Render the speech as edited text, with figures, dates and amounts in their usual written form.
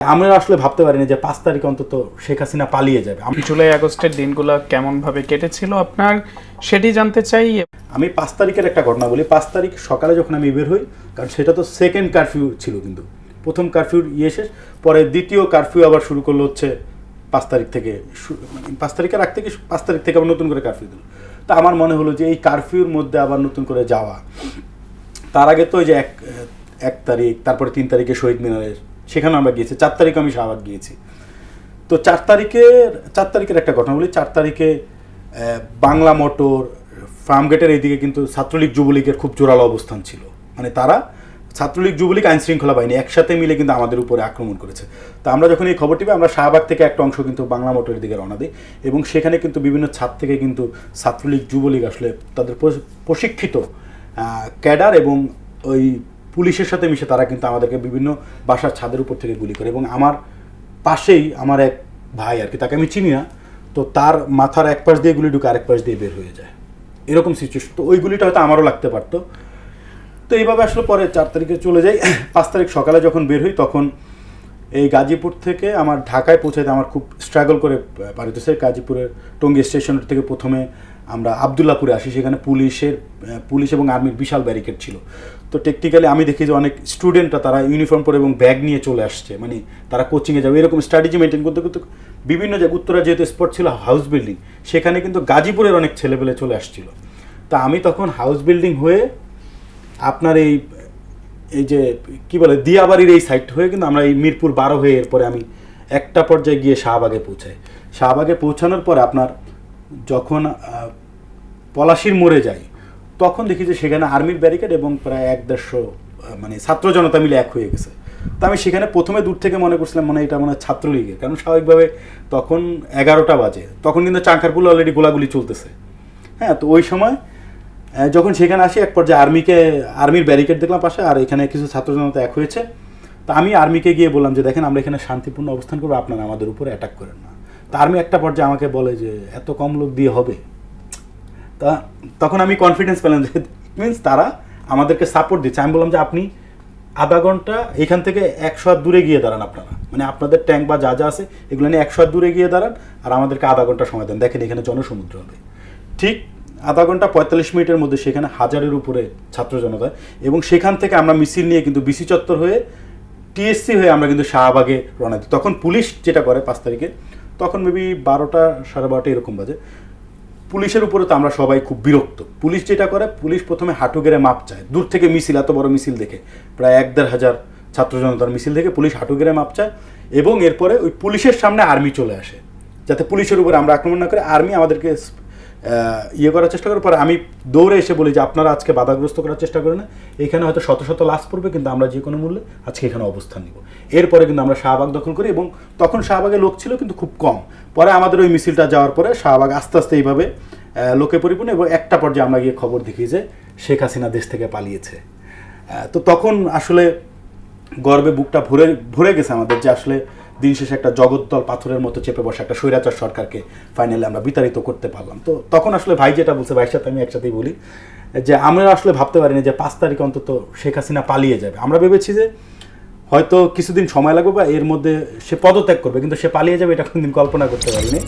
আমরা আসলে ভাবতে পারিনি যে 5 তারিখ অন্তত শেখ হাসিনা পালিয়ে যাবে। জুলাই আগস্টের দিনগুলো কেমনভাবে কেটেছিল আপনার সেটি জানতে চাই। আমি 5 তারিখের একটা ঘটনা বলি। 5 তারিখ সকালে যখন আমি বের হই, কারণ সেটা তো সেকেন্ড কারফিউ ছিল, কিন্তু প্রথম কারফিউর শেষ, পরে দ্বিতীয় কারফিউ আবার শুরু করলো হচ্ছে 5 তারিখ থেকে। 5 তারিখের আগ থেকে 5 তারিখ থেকে আবার নতুন করে কারফিউ দিল। তো আমার মনে হলো যে এই কারফিউর মধ্যে আবার নতুন করে যাওয়া, তার আগে তো ওই যে এক তারিখ, তারপরে 3 তারিখে শহীদ মিনারের সেখানে আমরা গিয়েছি, 4 তারিখে আমি শাহবাগ গিয়েছি। তো 4 তারিখের একটা ঘটনা বলি। 4 তারিখে বাংলা মোটর, ফার্মগেটের এইদিকে কিন্তু ছাত্রলীগ যুবলীগের খুব জোরালো অবস্থান ছিল। মানে তারা ছাত্রলীগ যুবলীগ আইন শৃঙ্খলা বাহিনী একসাথে মিলে কিন্তু আমাদের উপরে আক্রমণ করেছে। তো আমরা যখন এই খবরটি পাই, আমরা শাহবাগ থেকে একটা অংশ কিন্তু বাংলা মোটরের দিকে রওনা দিই, এবং সেখানে কিন্তু বিভিন্ন ছাদ থেকে কিন্তু ছাত্রলীগ যুবলীগ আসলে তাদের প্রশিক্ষিত ক্যাডার এবং ওই পুলিশের সাথে মিশে তারা কিন্তু আমাদেরকে বিভিন্ন বাসার ছাদের উপর থেকে গুলি করে। এবং আমার পাশেই আমার এক ভাই আর কি, তাকে আমি চিনি না, তো তার মাথার এক পাশ দিয়ে গুলি ঢুকে আরেক পাশ দিয়ে বের হয়ে যায়, এরকম সিচুয়েশন। তো ওই গুলিটা হয়তো আমারও লাগতে পারতো। তো এইভাবে আসলে পরে 4 তারিখে চলে যাই। 5 তারিখ সকালে যখন বের হই, তখন এই গাজীপুর থেকে আমার ঢাকায় পৌঁছাতে আমার খুব স্ট্রাগল করে পারিত হচ্ছে। গাজীপুরের টঙ্গী স্টেশন থেকে প্রথমে আমরা আবদুল্লাপুরে আসি, সেখানে পুলিশ এবং আর্মির বিশাল ব্যারিকেড ছিল। তো টেকনিক্যালি আমি দেখি যে অনেক স্টুডেন্টরা তারা ইউনিফর্ম পরে এবং ব্যাগ নিয়ে চলে আসছে, মানে তারা কোচিংয়ে যাবে, এরকম স্ট্র্যাটেজি মেনটেন করতে করতে বিভিন্ন জায়গায় উত্তরা যেহেতু স্পট ছিল হাউস বিল্ডিং, সেখানে কিন্তু গাজীপুরের অনেক ছেলেপেলে চলে আসছিল। তা আমি তখন হাউস বিল্ডিং হয়ে আপনার এই যে কি বলে দিয়াবাড়ির এই সাইড হয়ে কিন্তু আমরা এই মিরপুর 12 হয়ে এরপরে আমি একটা পর্যায়ে গিয়ে শাহবাগে পৌঁছাই। শাহবাগে পৌঁছানোর পরে আপনার যখন পলাশির মোড়ে যাই, তখন দেখি যে সেখানে আর্মির ব্যারিকেড এবং প্রায় 1-150 মানে ছাত্র জনতা মিলে এক হয়ে গেছে। তো আমি সেখানে প্রথমে দূর থেকে মনে করছিলাম এটা মনে হয় ছাত্রলীগের, কারণ স্বাভাবিকভাবে তখন 11টা বাজে, তখন কিন্তু চাঙ্কারপুলে অলরেডি গোলাগুলি চলতেছে। হ্যাঁ, তো ওই সময় যখন সেখানে আসি, এক পর্যায়ে আর্মির ব্যারিকেড দেখলাম পাশে, আর এখানে কিছু ছাত্র জনতা এক হয়েছে। তো আমি আর্মিকে গিয়ে বললাম যে দেখেন, আমরা এখানে শান্তিপূর্ণ অবস্থান করবো, আপনারা আমাদের উপরে অ্যাটাক করেন না। তা আর্মি একটা পর্যায়ে আমাকে বলে যে এত কম লোক দিয়ে হবে। তা তখন আমি কনফিডেন্স পেলাম যে মিনস তারা আমাদেরকে সাপোর্ট দিচ্ছে। আমি বললাম যে আপনি আধা ঘন্টা এখান থেকে 100 হাত দূরে গিয়ে দাঁড়ান, আপনারা মানে আপনাদের ট্যাঙ্ক বা যা যা আছে এগুলো নিয়ে 100 হাত দূরে গিয়ে দাঁড়ান, আর আমাদেরকে আধা ঘন্টা সময় দেন, দেখেন এখানে জনসমুদ্র হবে। ঠিক আধা ঘন্টা 45 মিনিটের মধ্যে সেখানে 1000-এর উপরে ছাত্র জনতা, এবং সেখান থেকে আমরা মিছিল নিয়ে কিন্তু বিসি চত্বর হয়ে টিএসসি হয়ে আমরা কিন্তু শাহবাগে রওনা দিই। তখন পুলিশ যেটা করে 5 তারিখে, তখন মেবি 12টা 12:30 এরকম বাজে। পুলিশের উপরে তো আমরা সবাই খুব বিরক্ত। পুলিশ যেটা করে, পুলিশ প্রথমে হাঁটু গেড়ে মাপ চায়। দূর থেকে মিছিল, এত বড় মিছিল দেখে, প্রায় 1-1.5 হাজার ছাত্র জনতার মিছিল দেখে পুলিশ হাঁটু গেড়ে মাপ চায়, এবং এরপরে ওই পুলিশের সামনে আর্মি চলে আসে, যাতে পুলিশের উপরে আমরা আক্রমণ না করে। আর্মি আমাদেরকে করার চেষ্টা করার পরে আমি দৌড়ে এসে বলি যে আপনারা আজকে বাধাগ্রস্ত করার চেষ্টা করে না, এখানে হয়তো শত শত লাশ পড়বে, কিন্তু আমরা যে কোনো মূল্যে আজকে এখানে অবস্থান নিব। এরপরে কিন্তু আমরা শাহবাগ দখল করি, এবং তখন শাহবাগে লোক ছিল কিন্তু খুব কম। পরে আমাদের ওই মিছিলটা যাওয়ার পরে শাহবাগ আস্তে আস্তে এইভাবে লোকে পরিপূর্ণ, এবং একটা পর্যায়ে আমরা গিয়ে খবর দেখি যে শেখ হাসিনা দেশ থেকে পালিয়েছে। তো তখন আসলে গর্বে বুকটা ভরে গেছে আমাদের, যে আসলে দিন শেষে একটা জগদ্দল পাথরের মতো চেপে বসে একটা স্বৈরাচার সরকারকে ফাইনালি আমরা বিতাড়িত করতে পারলাম। তো তখন আসলে ভাই যেটা বলছে, ভাইয়ের সাথে আমি একসাথেই বলি যে আমরা আসলে ভাবতে পারিনি যে 5 তারিখ অন্তত শেখ হাসিনা পালিয়ে যাবে। আমরা ভেবেছি যে হয়তো কিছুদিন সময় লাগবে বা এর মধ্যে সে পদত্যাগ করবে, কিন্তু সে পালিয়ে যাবে এটা কোনোদিন কল্পনা করতে পারিনি।